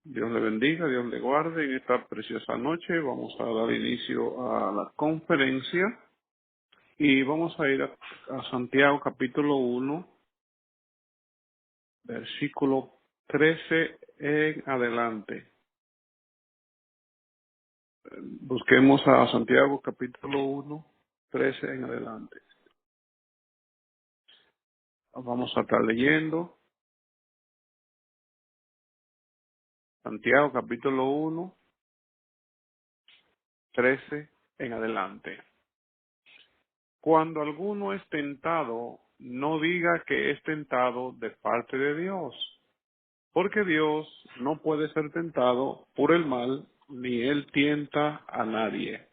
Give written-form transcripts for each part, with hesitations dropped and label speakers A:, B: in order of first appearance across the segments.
A: Dios le bendiga, Dios le guarde en esta preciosa noche. Vamos a dar inicio a la conferencia y vamos a ir a Santiago capítulo 1, versículo 13 en adelante. Busquemos a Santiago capítulo 1, 13 en adelante. Vamos a estar leyendo Santiago capítulo 1, 13 en adelante. Cuando alguno es tentado, no diga que es tentado de parte de Dios, porque Dios no puede ser tentado por el mal, ni él tienta a nadie,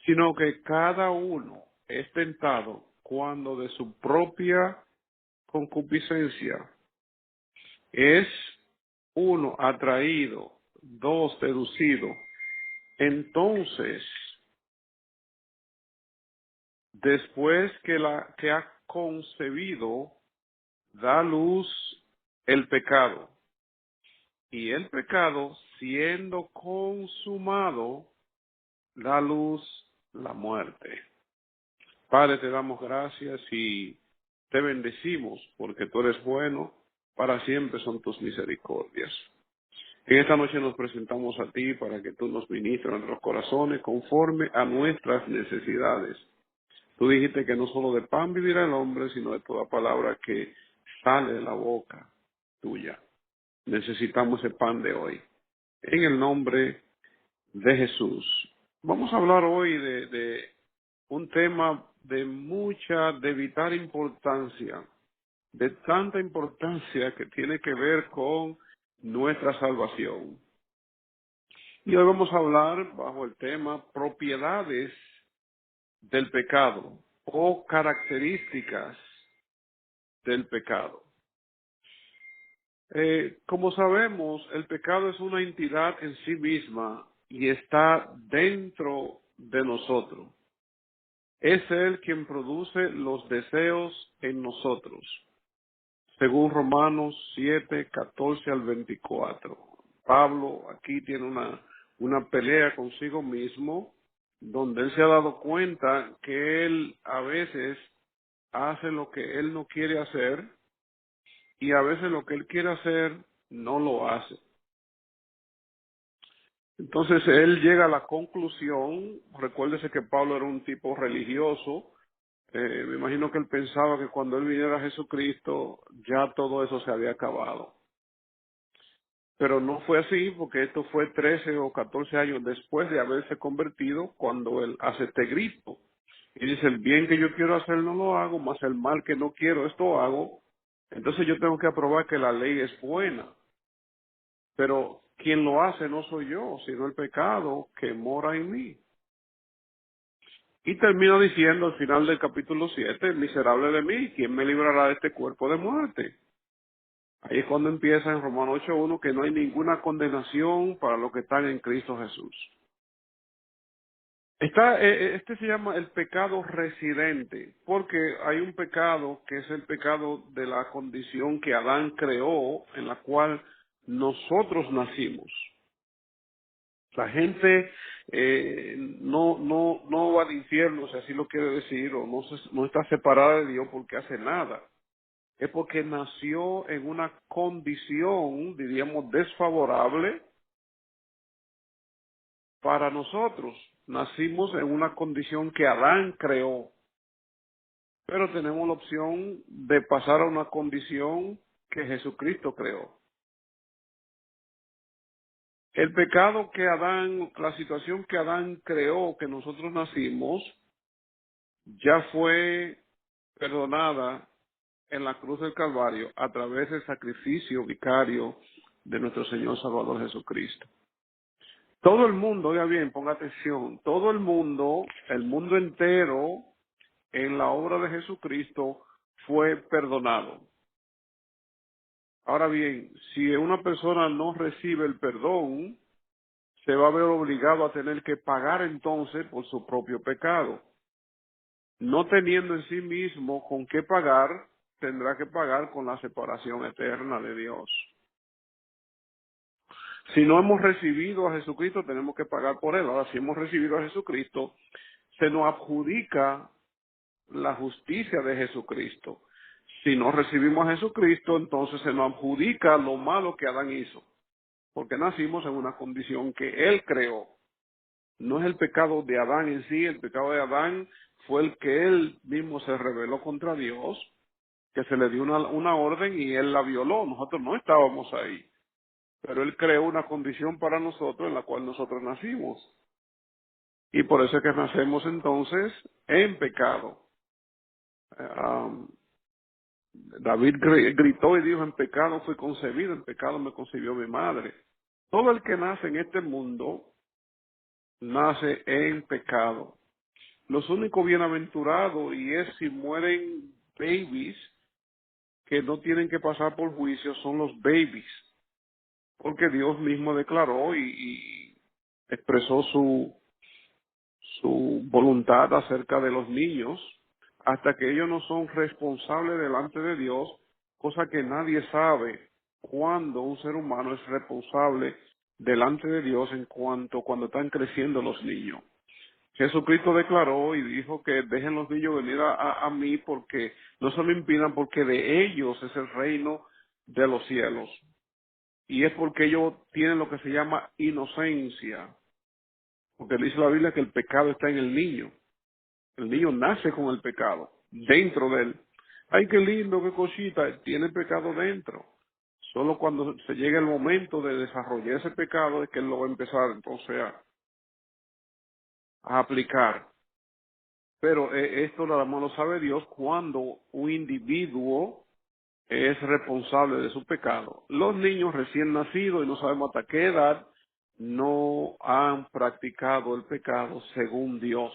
A: sino que cada uno es tentado cuando de su propia concupiscencia es uno atraído, dos seducido. Entonces, después que ha concebido, da luz el pecado. Y el pecado, siendo consumado, da luz la muerte. Padre, te damos gracias y te bendecimos porque tú eres bueno, para siempre son tus misericordias. En esta noche nos presentamos a ti para que tú nos ministres en nuestros corazones conforme a nuestras necesidades. Tú dijiste que no solo de pan vivirá el hombre, sino de toda palabra que sale de la boca tuya. Necesitamos ese pan de hoy. En el nombre de Jesús. Vamos a hablar hoy de un tema de vital importancia, de tanta importancia que tiene que ver con nuestra salvación. Y hoy vamos a hablar bajo el tema propiedades del pecado o características del pecado. Como sabemos, el pecado es una entidad en sí misma y está dentro de nosotros. Es Él quien produce los deseos en nosotros, según Romanos 7, 14 al 24. Pablo aquí tiene una pelea consigo mismo, donde él se ha dado cuenta que él a veces hace lo que él no quiere hacer y a veces lo que él quiere hacer no lo hace. Entonces él llega a la conclusión, recuérdese que Pablo era un tipo religioso, me imagino que él pensaba que cuando él viniera a Jesucristo ya todo eso se había acabado. Pero no fue así, porque esto fue 13 o 14 años después de haberse convertido, cuando él hace este grito. Y dice, el bien que yo quiero hacer no lo hago, más el mal que no quiero esto hago. Entonces yo tengo que aprobar que la ley es buena. Pero quien lo hace no soy yo, sino el pecado que mora en mí. Y termina diciendo al final del capítulo 7, miserable de mí, ¿quién me librará de este cuerpo de muerte? Ahí es cuando empieza en Romanos 8:1 que no hay ninguna condenación para los que están en Cristo Jesús. Este se llama el pecado residente, porque hay un pecado que es el pecado de la condición que Adán creó, en la cual nosotros nacimos. La gente no va al infierno, si así lo quiere decir, o no está separada de Dios porque hace nada. Es porque nació en una condición, diríamos, desfavorable para nosotros. Nacimos en una condición que Adán creó, pero tenemos la opción de pasar a una condición que Jesucristo creó. El pecado que Adán, la situación que Adán creó, que nosotros nacimos, ya fue perdonada en la cruz del Calvario a través del sacrificio vicario de nuestro Señor Salvador Jesucristo. Todo el mundo, oiga bien, ponga atención, todo el mundo entero, en la obra de Jesucristo fue perdonado. Ahora bien, si una persona no recibe el perdón, se va a ver obligado a tener que pagar entonces por su propio pecado. No teniendo en sí mismo con qué pagar, tendrá que pagar con la separación eterna de Dios. Si no hemos recibido a Jesucristo, tenemos que pagar por él. Ahora, si hemos recibido a Jesucristo, se nos adjudica la justicia de Jesucristo. Si no recibimos a Jesucristo, entonces se nos adjudica lo malo que Adán hizo, porque nacimos en una condición que él creó. No es el pecado de Adán en sí, el pecado de Adán fue el que él mismo se rebeló contra Dios, que se le dio una orden y él la violó. Nosotros no estábamos ahí, pero él creó una condición para nosotros en la cual nosotros nacimos. Y por eso es que nacemos entonces en pecado. Um, David gritó y dijo, en pecado fui concebido, en pecado me concibió mi madre. Todo el que nace en este mundo nace en pecado. Los únicos bienaventurados, y es si mueren babies que no tienen que pasar por juicio, son los babies, porque Dios mismo declaró y expresó su voluntad acerca de los niños, hasta que ellos no son responsables delante de Dios, cosa que nadie sabe cuándo un ser humano es responsable delante de Dios en cuanto cuando están creciendo los niños. Jesucristo declaró y dijo que dejen los niños venir a mí porque no se lo impidan, porque de ellos es el reino de los cielos. Y es porque ellos tienen lo que se llama inocencia, porque dice la Biblia que el pecado está en el niño. El niño nace con el pecado dentro de él. Ay, qué lindo, qué cosita, tiene el pecado dentro. Solo cuando se llega el momento de desarrollar ese pecado es que él lo va a empezar entonces a aplicar. Pero esto nada más lo sabe Dios cuando un individuo es responsable de su pecado. Los niños recién nacidos, y no sabemos hasta qué edad, no han practicado el pecado según Dios.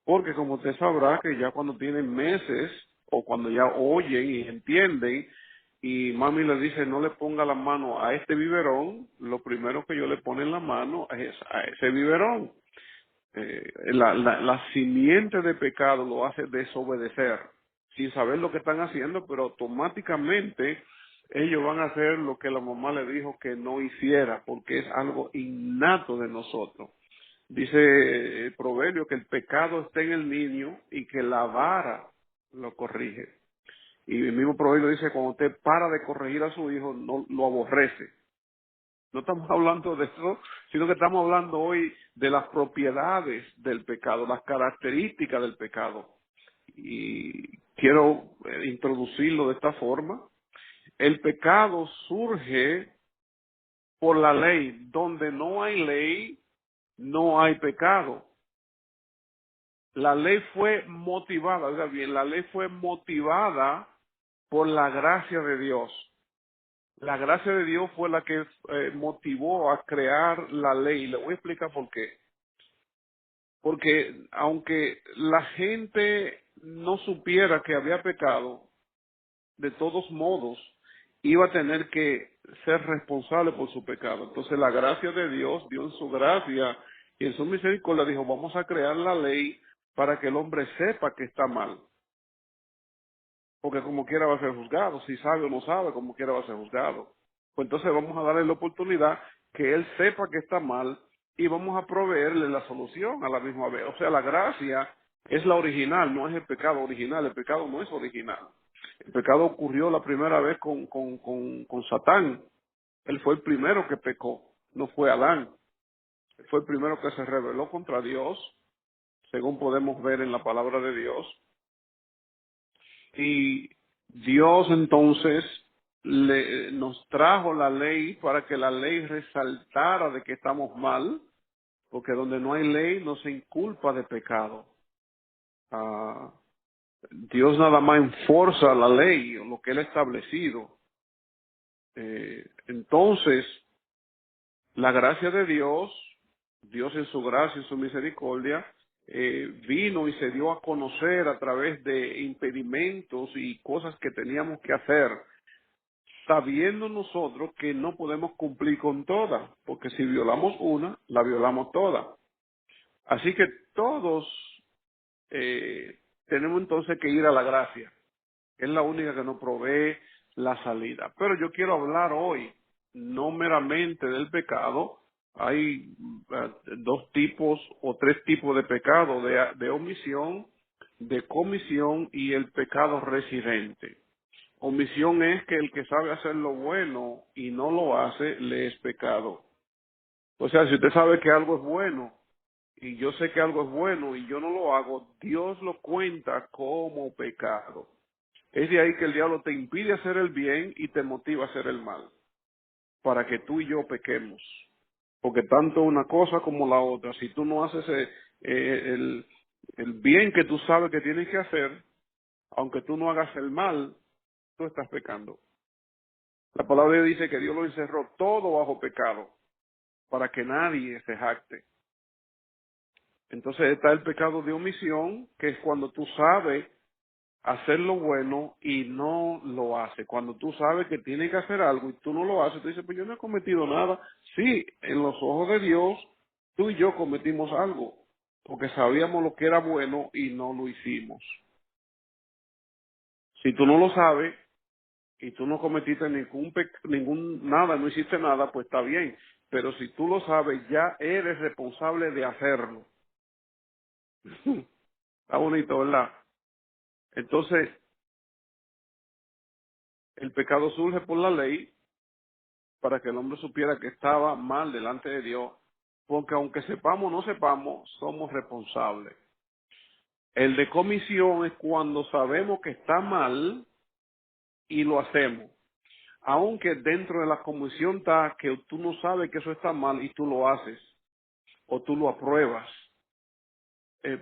A: Porque como usted sabrá que ya cuando tienen meses o cuando ya oyen y entienden y mami le dice no le ponga la mano a este biberón, lo primero que yo le pone en la mano es a ese biberón. La simiente de pecado lo hace desobedecer sin saber lo que están haciendo, pero automáticamente ellos van a hacer lo que la mamá le dijo que no hiciera, porque es algo innato de nosotros. Dice el proverbio que el pecado está en el niño y que la vara lo corrige. Y el mismo proverbio dice cuando usted para de corregir a su hijo, no lo aborrece. No estamos hablando de eso, sino que estamos hablando hoy de las propiedades del pecado, las características del pecado. Y quiero introducirlo de esta forma. El pecado surge por la ley. Donde no hay ley, no hay pecado. La ley fue motivada, oiga bien, la ley fue motivada por la gracia de Dios. La gracia de Dios fue la que motivó a crear la ley. Le voy a explicar por qué. Porque aunque la gente no supiera que había pecado, de todos modos iba a tener que ser responsable por su pecado. Entonces la gracia de Dios, Dios en su gracia y en su misericordia dijo, vamos a crear la ley para que el hombre sepa que está mal. Porque como quiera va a ser juzgado, si sabe o no sabe, como quiera va a ser juzgado. Pues entonces vamos a darle la oportunidad que él sepa que está mal y vamos a proveerle la solución a la misma vez. O sea, la gracia es la original, no es el pecado original, el pecado no es original. El pecado ocurrió la primera vez con Satán. Él fue el primero que pecó, no fue Adán. Él fue el primero que se rebeló contra Dios, según podemos ver en la palabra de Dios. Y Dios entonces nos trajo la ley para que la ley resaltara de que estamos mal, porque donde no hay ley no se inculpa de pecado. Ah, Dios nada más enforza la ley, o lo que Él ha establecido. Entonces, la gracia de Dios, Dios en su gracia y su misericordia, vino y se dio a conocer a través de impedimentos y cosas que teníamos que hacer, sabiendo nosotros que no podemos cumplir con todas, porque si violamos una, la violamos toda. Así que todos tenemos entonces que ir a la gracia. Es la única que nos provee la salida. Pero yo quiero hablar hoy no meramente del pecado. Hay dos tipos o tres tipos de pecado, de omisión, de comisión y el pecado residente. Omisión es que el que sabe hacer lo bueno y no lo hace, le es pecado. O sea, si usted sabe que algo es bueno y yo sé que algo es bueno y yo no lo hago, Dios lo cuenta como pecado. Es de ahí que el diablo te impide hacer el bien y te motiva a hacer el mal, para que tú y yo pequemos. Porque tanto una cosa como la otra, si tú no haces el bien que tú sabes que tienes que hacer, aunque tú no hagas el mal, tú estás pecando. La palabra de Dios dice que Dios lo encerró todo bajo pecado, para que nadie se jacte. Entonces está el pecado de omisión, que es cuando tú sabes hacer lo bueno y no lo haces. Cuando tú sabes que tienes que hacer algo y tú no lo haces, tú dices, pues yo no he cometido nada. Sí, en los ojos de Dios, tú y yo cometimos algo, porque sabíamos lo que era bueno y no lo hicimos. Si tú no lo sabes y tú no cometiste ningún nada, no hiciste nada, pues está bien. Pero si tú lo sabes, ya eres responsable de hacerlo. Está bonito, ¿verdad? Entonces, el pecado surge por la ley, para que el hombre supiera que estaba mal delante de Dios, porque aunque sepamos o no sepamos, somos responsables. El de comisión es cuando sabemos que está mal y lo hacemos. Aunque dentro de la comisión está que tú no sabes que eso está mal y tú lo haces o tú lo apruebas.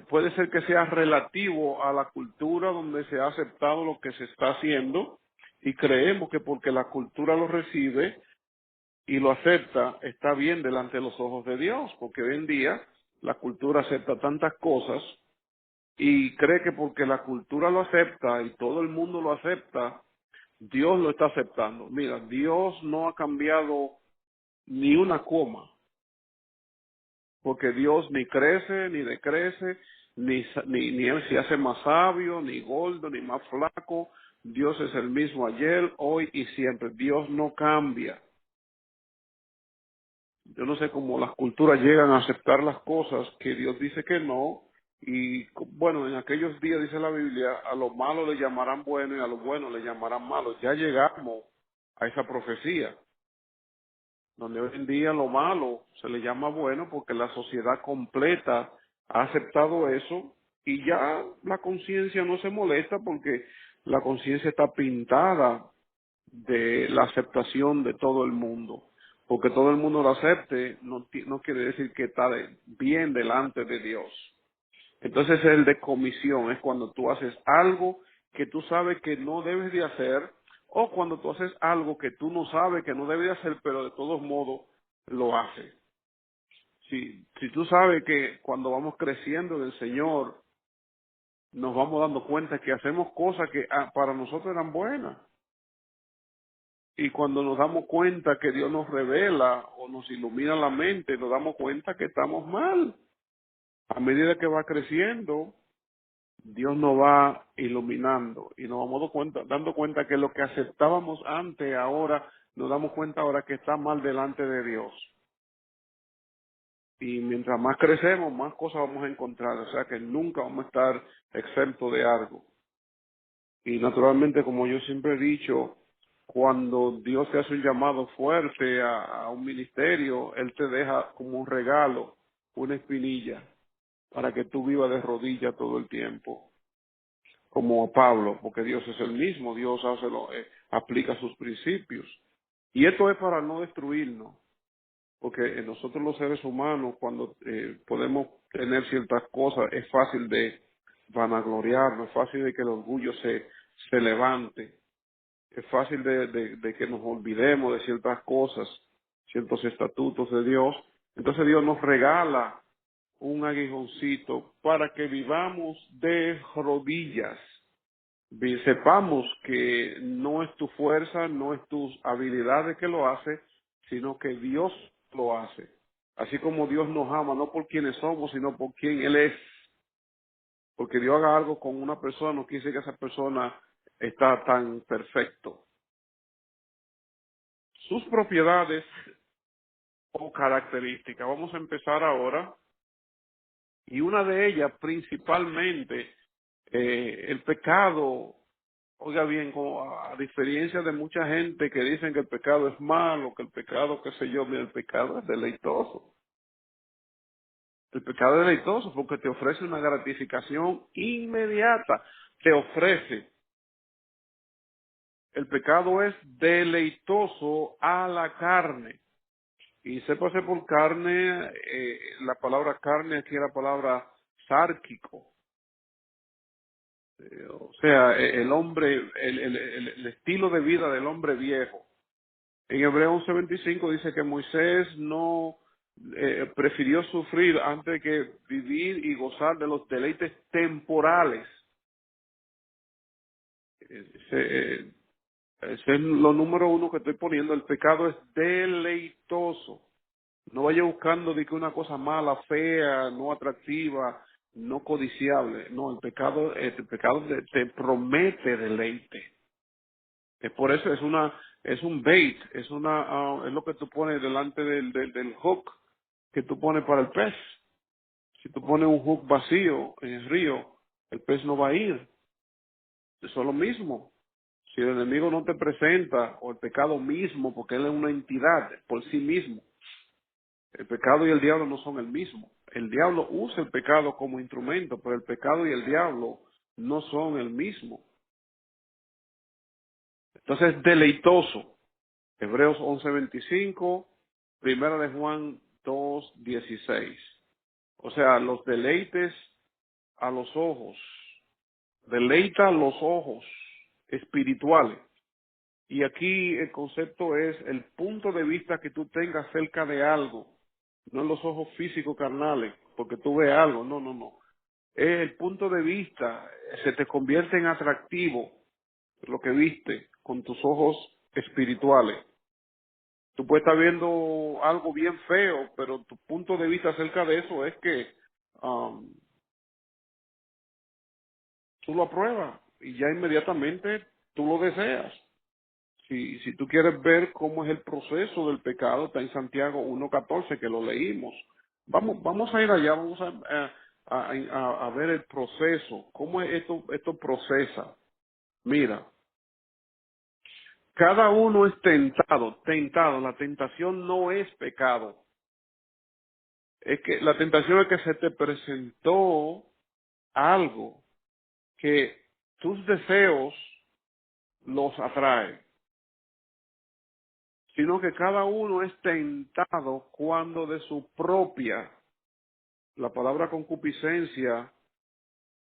A: Puede ser que sea relativo a la cultura donde se ha aceptado lo que se está haciendo y creemos que porque la cultura lo recibe y lo acepta, está bien delante de los ojos de Dios, porque hoy en día la cultura acepta tantas cosas y cree que porque la cultura lo acepta y todo el mundo lo acepta, Dios lo está aceptando. Mira, Dios no ha cambiado ni una coma, porque Dios ni crece, ni decrece, ni Él se hace más sabio, ni gordo, ni más flaco. Dios es el mismo ayer, hoy y siempre. Dios no cambia. Yo no sé cómo las culturas llegan a aceptar las cosas que Dios dice que no. Y bueno, en aquellos días dice la Biblia, a lo malo le llamarán bueno y a lo bueno le llamarán malo. Ya llegamos a esa profecía, donde hoy en día lo malo se le llama bueno porque la sociedad completa ha aceptado eso y ya la conciencia no se molesta porque la conciencia está pintada de la aceptación de todo el mundo. Porque todo el mundo lo acepte no quiere decir que está bien delante de Dios. Entonces el de comisión es cuando tú haces algo que tú sabes que no debes de hacer o cuando tú haces algo que tú no sabes que no debes de hacer pero de todos modos lo haces. Si tú sabes que cuando vamos creciendo en el Señor nos vamos dando cuenta que hacemos cosas que para nosotros eran buenas. Y cuando nos damos cuenta que Dios nos revela o nos ilumina la mente, nos damos cuenta que estamos mal. A medida que va creciendo, Dios nos va iluminando y nos vamos dando cuenta que lo que aceptábamos antes, ahora nos damos cuenta ahora que está mal delante de Dios. Y mientras más crecemos, más cosas vamos a encontrar. O sea que nunca vamos a estar exentos de algo. Y naturalmente, como yo siempre he dicho, cuando Dios te hace un llamado fuerte a un ministerio, Él te deja como un regalo, una espinilla, para que tú vivas de rodillas todo el tiempo, como a Pablo, porque Dios es el mismo, Dios aplica sus principios. Y esto es para no destruirnos, porque nosotros los seres humanos, cuando podemos tener ciertas cosas, es fácil de vanagloriarnos, es fácil de que el orgullo se levante. Es fácil de que nos olvidemos de ciertas cosas, ciertos estatutos de Dios. Entonces Dios nos regala un aguijoncito para que vivamos de rodillas. Sepamos que no es tu fuerza, no es tus habilidades que lo hace, sino que Dios lo hace. Así como Dios nos ama, no por quienes somos, sino por quien Él es. Porque Dios haga algo con una persona, no quiere decir que esa persona está tan perfecto. sus propiedades o características. Vamos a empezar ahora, y una de ellas principalmente, el pecado. Oiga bien, a diferencia de mucha gente que dicen que el pecado es malo, que el pecado, qué sé yo, mira, el pecado es deleitoso. El pecado es deleitoso porque te ofrece una gratificación inmediata. Te ofrece. El pecado es deleitoso a la carne. Y sépase por carne, la palabra carne aquí es la palabra sárquico. O sea, el hombre, el estilo de vida del hombre viejo. En Hebreo 11:25 dice que Moisés no prefirió sufrir antes que vivir y gozar de los deleites temporales. Ese, ese es lo número uno que estoy poniendo. El pecado es deleitoso. No vaya buscando de que una cosa mala, fea, no atractiva, no codiciable. No, el pecado te promete deleite. Es por eso, es un bait, es lo que tú pones delante del hook que tú pones para el pez. Si tú pones un hook vacío en el río, el pez no va a ir. Eso es lo mismo. Si el enemigo no te presenta, o el pecado mismo, porque él es una entidad por sí mismo, el pecado y el diablo no son el mismo. El diablo usa el pecado como instrumento, pero el pecado y el diablo no son el mismo. Entonces es deleitoso. Hebreos 11:25, Primera de Juan 2:16. O sea, los deleites a los ojos, deleita los ojos espirituales. Y aquí el concepto es el punto de vista que tú tengas acerca de algo, no los ojos físicos carnales, porque tú ves algo, no, no, no. Es el punto de vista, se te convierte en atractivo lo que viste con tus ojos espirituales. Tú puedes estar viendo algo bien feo, pero tu punto de vista acerca de eso es que um, tú lo apruebas y ya inmediatamente tú lo deseas. Si tú quieres ver cómo es el proceso del pecado, está en Santiago 1:14 que lo leímos. Vamos a ir allá, vamos a ver el proceso, cómo es esto procesa. Mira, cada uno es tentado, la tentación no es pecado. Es que la tentación es que se te presentó algo que tus deseos los atrae, sino que cada uno es tentado cuando de su propia, la palabra concupiscencia,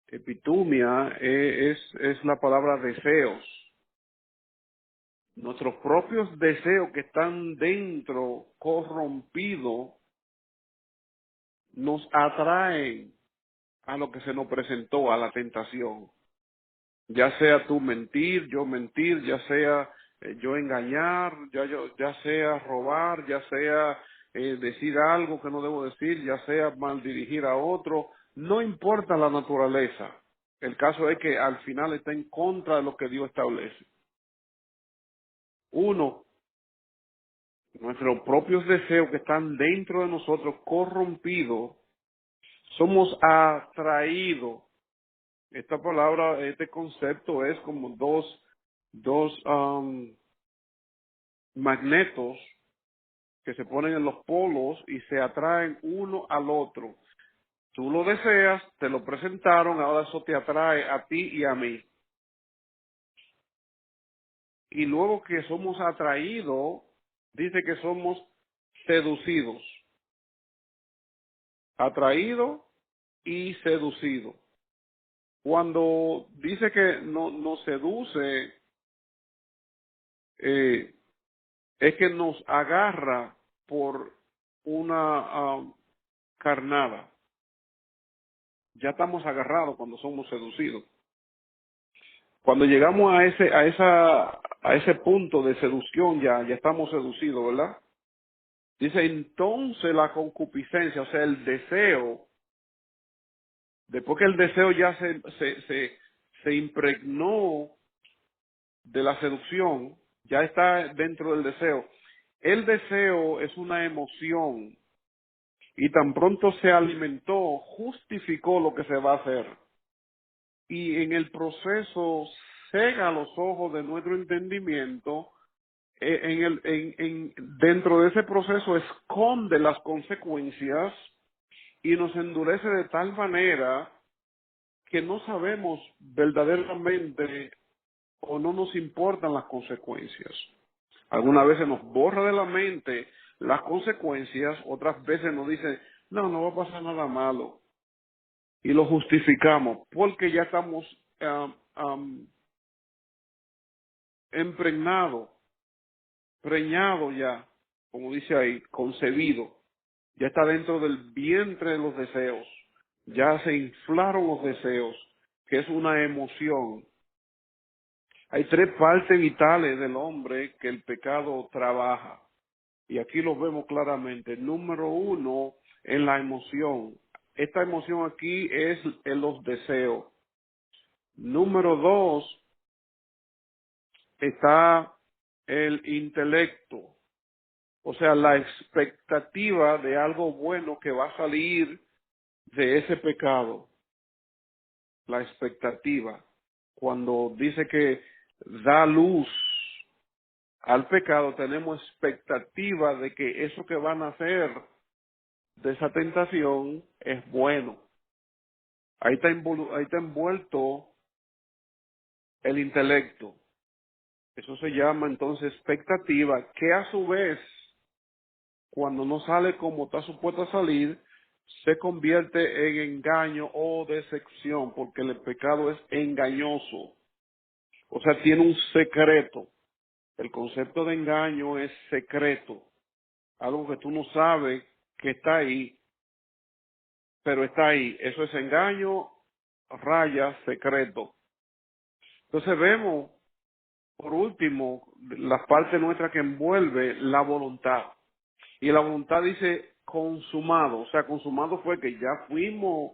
A: epitumia, es la palabra deseos. Nuestros propios deseos que están dentro, corrompidos, nos atraen a lo que se nos presentó, a la tentación. Ya sea tú mentir, ya sea yo engañar, ya sea robar, ya sea decir algo que no debo decir, ya sea maldirigir a otro, no importa la naturaleza. El caso es que al final está en contra de lo que Dios establece. Uno, nuestros propios deseos que están dentro de nosotros corrompidos, somos atraídos. Esta palabra, este concepto es como dos magnetos que se ponen en los polos y se atraen uno al otro. Tú lo deseas, te lo presentaron, ahora eso te atrae a ti y a mí. Y luego que somos atraídos, dice que somos seducidos. Atraído y seducido. Cuando dice que nos seduce, eh, es que nos agarra por una carnada. Ya estamos agarrados cuando somos seducidos. Cuando llegamos a ese punto de seducción, ya estamos seducidos, ¿verdad? Dice, entonces la concupiscencia, o sea, el deseo, después que el deseo ya se impregnó de la seducción, ya está dentro del deseo. El deseo es una emoción y tan pronto se alimentó, justificó lo que se va a hacer. Y en el proceso cega los ojos de nuestro entendimiento, dentro de ese proceso esconde las consecuencias y nos endurece de tal manera que no sabemos verdaderamente o no nos importan las consecuencias. Algunas veces nos borra de la mente las consecuencias, otras veces nos dice, no, no va a pasar nada malo. Y lo justificamos porque ya estamos impregnados, preñados ya, como dice ahí, concebido. Ya está dentro del vientre de los deseos. Ya se inflaron los deseos, que es una emoción. Hay tres partes vitales del hombre que el pecado trabaja. Y aquí lo vemos claramente. Número uno, en la emoción. Esta emoción aquí es en los deseos. Número dos, está el intelecto. O sea, la expectativa de algo bueno que va a salir de ese pecado. La expectativa. Cuando dice que da luz al pecado, tenemos expectativa de que eso que van a hacer de esa tentación es bueno. Ahí está envuelto el intelecto. Eso se llama entonces expectativa, que a su vez, cuando no sale como está supuesto a salir, se convierte en engaño o decepción, porque el pecado es engañoso. O sea, tiene un secreto. El concepto de engaño es secreto. Algo que tú no sabes que está ahí, pero está ahí. Eso es engaño, raya, secreto. Entonces vemos, por último, la parte nuestra que envuelve la voluntad. Y la voluntad dice consumado. O sea, consumado fue que ya fuimos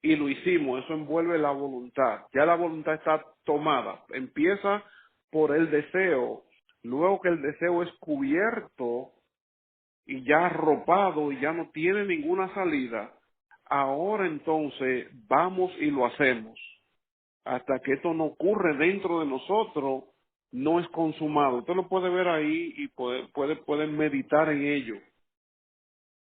A: y lo hicimos. Eso envuelve la voluntad. Ya la voluntad está tomada. Empieza por el deseo. Luego que el deseo es cubierto y ya arropado y ya no tiene ninguna salida, ahora entonces vamos y lo hacemos. Hasta que esto no ocurre dentro de nosotros, no es consumado. Usted lo puede ver ahí y puede meditar en ello.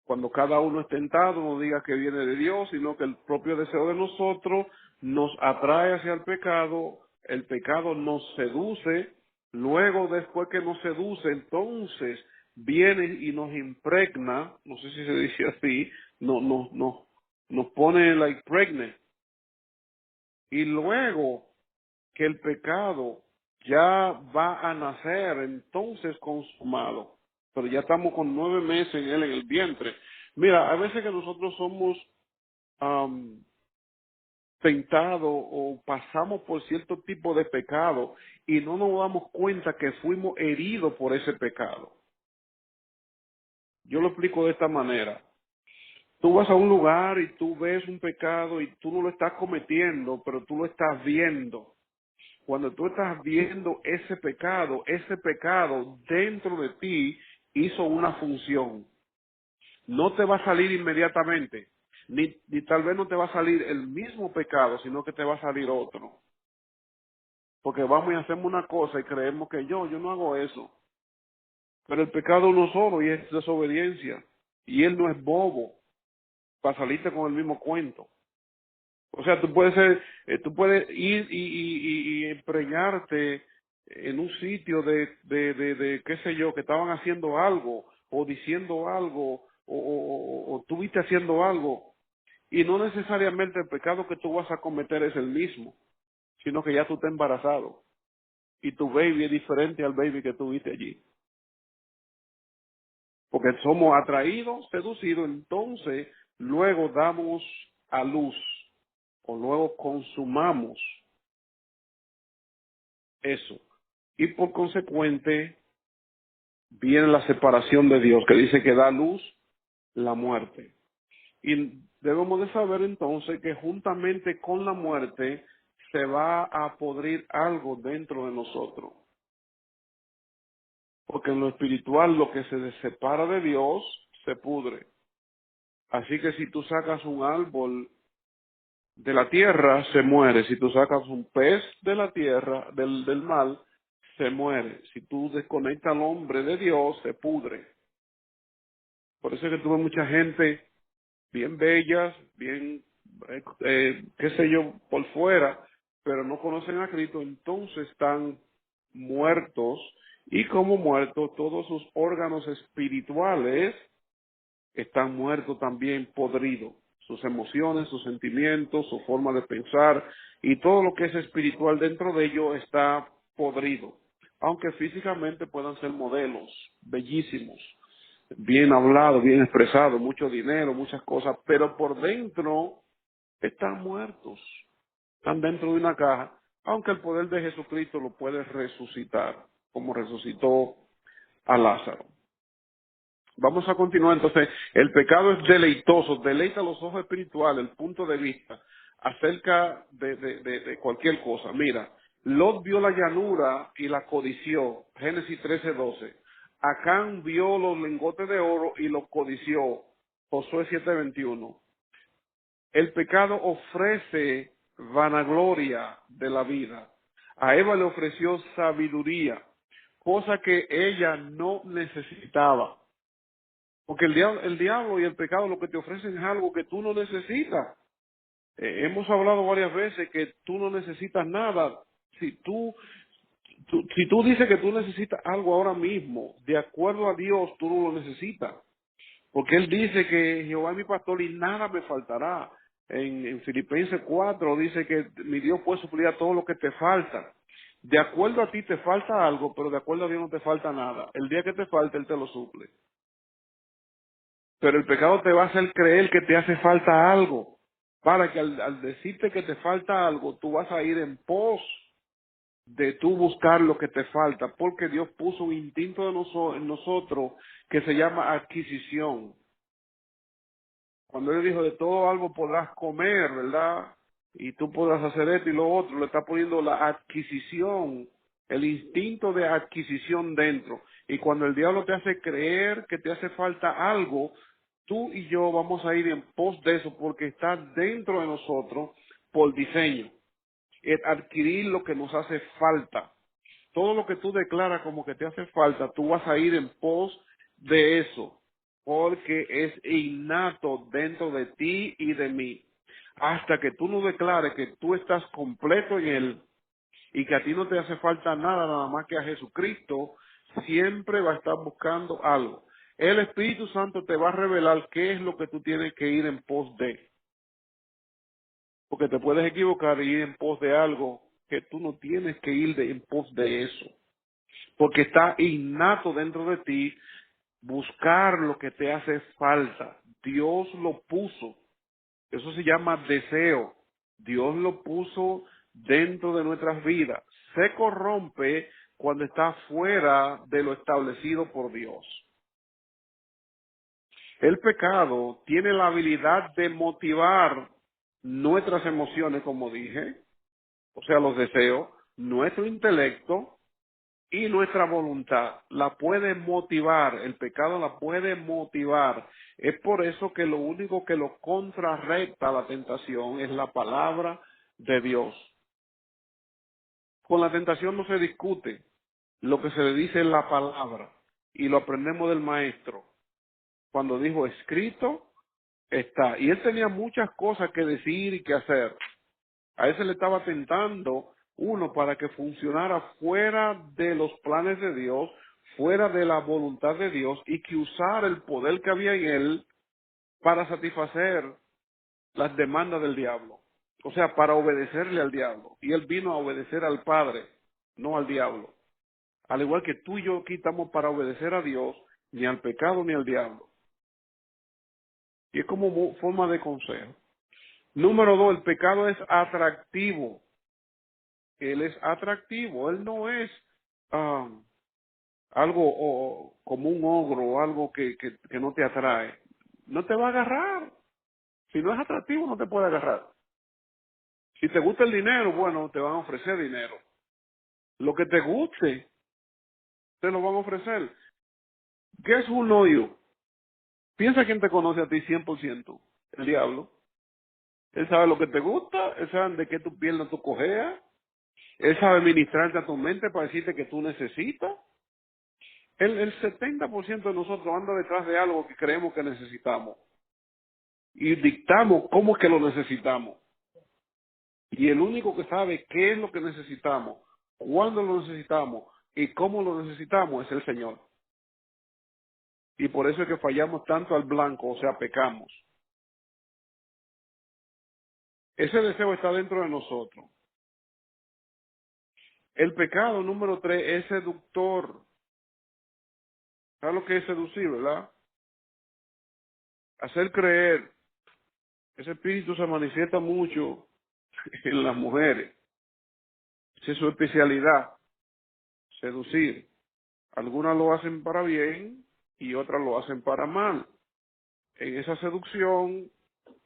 A: Cuando cada uno es tentado, no diga que viene de Dios, sino que el propio deseo de nosotros nos atrae hacia el pecado nos seduce, luego después que nos seduce, entonces viene y nos impregna, no sé si se dice así, nos pone like pregnant, y luego que el pecado ya va a nacer, entonces consumado. Pero ya estamos con 9 meses en él en el vientre. Mira, a veces que nosotros somos am, tentados o pasamos por cierto tipo de pecado y no nos damos cuenta que fuimos heridos por ese pecado. Yo lo explico de esta manera. Tú vas a un lugar y tú ves un pecado y tú no lo estás cometiendo, pero tú lo estás viendo. Cuando tú estás viendo ese pecado dentro de ti hizo una función. No te va a salir inmediatamente, ni tal vez no te va a salir el mismo pecado, sino que te va a salir otro. Porque vamos y hacemos una cosa y creemos que yo no hago eso. Pero el pecado no es solo y es desobediencia. Y él no es bobo para salirte con el mismo cuento. O sea, tú puedes ir y empreñarte en un sitio de qué sé yo, que estaban haciendo algo o diciendo algo o tú viste haciendo algo y no necesariamente el pecado que tú vas a cometer es el mismo, sino que ya tú estás embarazado y tu baby es diferente al baby que tú viste allí. Porque somos atraídos, seducidos, entonces luego damos a luz o luego consumamos eso. Y por consecuente viene la separación de Dios, que dice que da luz la muerte. Y debemos de saber entonces que juntamente con la muerte se va a podrir algo dentro de nosotros. porque en lo espiritual lo que se separa de Dios se pudre. Así que si tú sacas un árbol de la tierra, se muere. Si tú sacas un pez de la tierra, del mar, se muere. Si tú desconectas al hombre de Dios, se pudre. Por eso es que tuve mucha gente bien bellas, bien, qué sé yo, por fuera, pero no conocen a Cristo, entonces están muertos, y como muertos todos sus órganos espirituales están muertos también, podridos, sus emociones, sus sentimientos, su forma de pensar, y todo lo que es espiritual dentro de ellos está podrido, aunque físicamente puedan ser modelos bellísimos, bien hablados, bien expresados, mucho dinero, muchas cosas, pero por dentro están muertos, están dentro de una caja, aunque el poder de Jesucristo lo puede resucitar, como resucitó a Lázaro. Vamos a continuar entonces. El pecado es deleitoso, deleita los ojos espirituales, el punto de vista acerca de cualquier cosa. Mira, Lot vio la llanura y la codició, Génesis 13:12. Acán vio los lingotes de oro y los codició, Josué 7:21. El pecado ofrece vanagloria de la vida. A Eva le ofreció sabiduría, cosa que ella no necesitaba. Porque el diablo y el pecado lo que te ofrecen es algo que tú no necesitas. Hemos hablado varias veces que tú no necesitas nada. Si si tú dices que tú necesitas algo ahora mismo, de acuerdo a Dios, tú no lo necesitas. Porque Él dice que Jehová es mi pastor y nada me faltará. En Filipenses 4 dice que mi Dios puede suplir a todo lo que te falta. De acuerdo a ti te falta algo, pero de acuerdo a Dios no te falta nada. El día que te falte, Él te lo suple. Pero el pecado te va a hacer creer que te hace falta algo, para que al decirte que te falta algo, tú vas a ir en pos de tú buscar lo que te falta, porque Dios puso un instinto en nosotros que se llama adquisición. Cuando Él dijo, de todo algo podrás comer, ¿verdad? Y tú podrás hacer esto y lo otro, le está poniendo la adquisición, el instinto de adquisición dentro. Y cuando el diablo te hace creer que te hace falta algo, tú y yo vamos a ir en pos de eso porque está dentro de nosotros por diseño. Es adquirir lo que nos hace falta. Todo lo que tú declaras como que te hace falta, tú vas a ir en pos de eso, porque es innato dentro de ti y de mí. Hasta que tú no declares que tú estás completo en Él y que a ti no te hace falta nada, nada más que a Jesucristo, siempre va a estar buscando algo. El Espíritu Santo te va a revelar qué es lo que tú tienes que ir en pos de, porque te puedes equivocar y ir en pos de algo que tú no tienes que ir en pos de eso, porque está innato dentro de ti buscar lo que te hace falta. Dios lo puso. Eso se llama deseo. Dios lo puso dentro de nuestras vidas. Se corrompe cuando está fuera de lo establecido por Dios. El pecado tiene la habilidad de motivar nuestras emociones, como dije, o sea, los deseos, nuestro intelecto, y nuestra voluntad la puede motivar, el pecado la puede motivar. Es por eso que lo único que lo contrarresta a la tentación es la palabra de Dios. Con la tentación no se discute, lo que se le dice es la palabra, y lo aprendemos del maestro. Cuando dijo escrito, está. Y él tenía muchas cosas que decir y que hacer. A él se le estaba tentando, uno, para que funcionara fuera de los planes de Dios, fuera de la voluntad de Dios, y que usara el poder que había en él para satisfacer las demandas del diablo. O sea, para obedecerle al diablo. Y él vino a obedecer al Padre, no al diablo. Al igual que tú y yo aquí estamos para obedecer a Dios, ni al pecado ni al diablo. Y es como forma de consejo. Número 2, el pecado es atractivo. Él es atractivo, él no es ah, algo como un ogro o algo que no te atrae. No te va a agarrar. Si no es atractivo, no te puede agarrar. Si te gusta el dinero, bueno, te van a ofrecer dinero. Lo que te guste, te lo van a ofrecer. Guess who know you? Piensa quién te conoce a ti 100%. El diablo. Él sabe lo que te gusta, él sabe de qué tu pierna tú cojeas, él sabe ministrarte a tu mente para decirte que tú necesitas. El 70% de nosotros anda detrás de algo que creemos que necesitamos y dictamos cómo es que lo necesitamos. Y el único que sabe qué es lo que necesitamos, cuándo lo necesitamos y cómo lo necesitamos es el Señor. Y por eso es que fallamos tanto al blanco, o sea, pecamos. Ese deseo está dentro de nosotros. El pecado número 3 es seductor. ¿Sabes lo que es seducir, verdad? Hacer creer. Ese espíritu se manifiesta mucho en las mujeres. Esa es su especialidad, seducir. Algunas lo hacen para bien y otras lo hacen para mal. En esa seducción,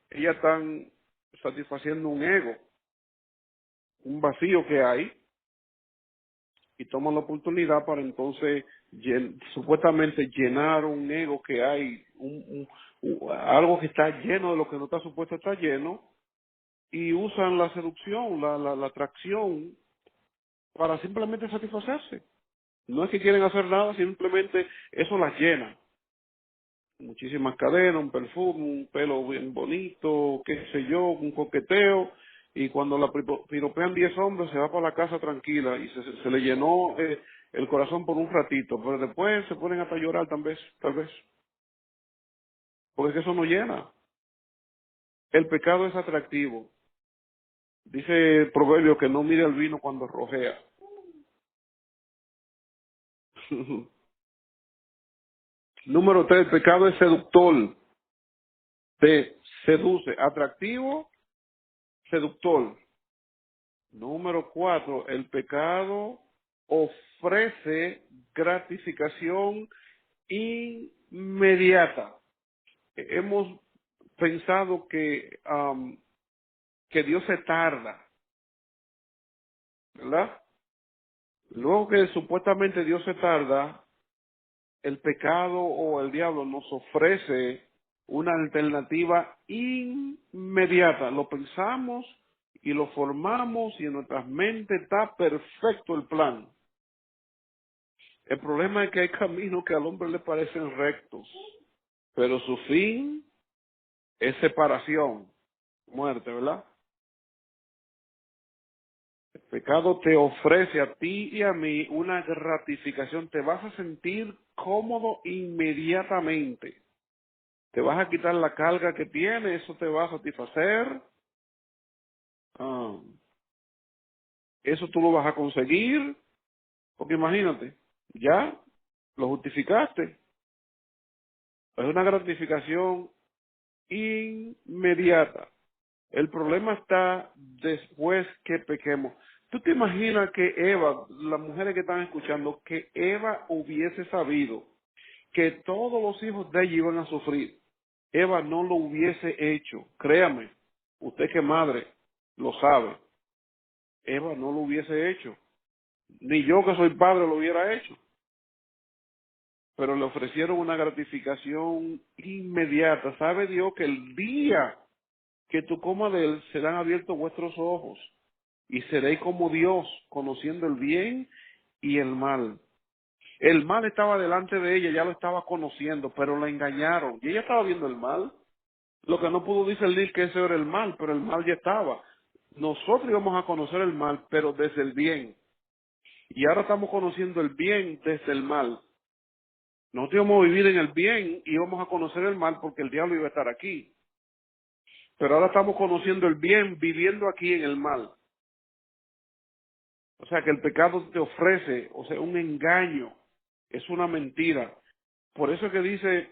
A: ellas están satisfaciendo un ego, un vacío que hay, y toman la oportunidad para entonces supuestamente llenar un ego que hay, algo que está lleno de lo que no está supuesto estar lleno, y usan la seducción, la atracción para simplemente satisfacerse. No es que quieren hacer nada, simplemente eso las llena. Muchísimas cadenas, un perfume, un pelo bien bonito, qué sé yo, un coqueteo, y cuando la piropean 10 hombres se va para la casa tranquila y se le llenó el corazón por un ratito, pero después se ponen hasta a llorar tal vez, porque es que eso no llena. El pecado es atractivo. Dice el proverbio que no mire el vino cuando rojea. Número 3, el pecado es seductor, te seduce, atractivo, seductor. Número 4, el pecado ofrece gratificación inmediata. Hemos pensado que Dios se tarda, ¿verdad? Luego que supuestamente Dios se tarda, el pecado o el diablo nos ofrece una alternativa inmediata. Lo pensamos y lo formamos y en nuestras mentes está perfecto el plan. El problema es que hay caminos que al hombre le parecen rectos, pero su fin es separación, muerte, ¿verdad? El pecado te ofrece a ti y a mí una gratificación. Te vas a sentir cómodo inmediatamente. Te vas a quitar la carga que tienes, eso te va a satisfacer. ah, Eso tú lo vas a conseguir, porque imagínate, ya lo justificaste. Es una gratificación inmediata. El problema está después que pequemos. ¿Tú te imaginas que Eva, las mujeres que están escuchando, que Eva hubiese sabido que todos los hijos de ella iban a sufrir? Eva no lo hubiese hecho. Créame, usted que es madre lo sabe. Eva no lo hubiese hecho. Ni yo que soy padre lo hubiera hecho. Pero le ofrecieron una gratificación inmediata. ¿Sabe Dios que el día que tú comas de él serán abiertos vuestros ojos y seréis como Dios, conociendo el bien y el mal? El mal estaba delante de ella, ya lo estaba conociendo, pero la engañaron. Y ella estaba viendo el mal. Lo que no pudo discernir que ese era el mal, pero el mal ya estaba. Nosotros íbamos a conocer el mal, pero desde el bien. Y ahora estamos conociendo el bien desde el mal. Nosotros íbamos a vivir en el bien y íbamos a conocer el mal porque el diablo iba a estar aquí. Pero ahora estamos conociendo el bien, viviendo aquí en el mal. O sea que el pecado te ofrece, o sea, un engaño, es una mentira. Por eso es que dice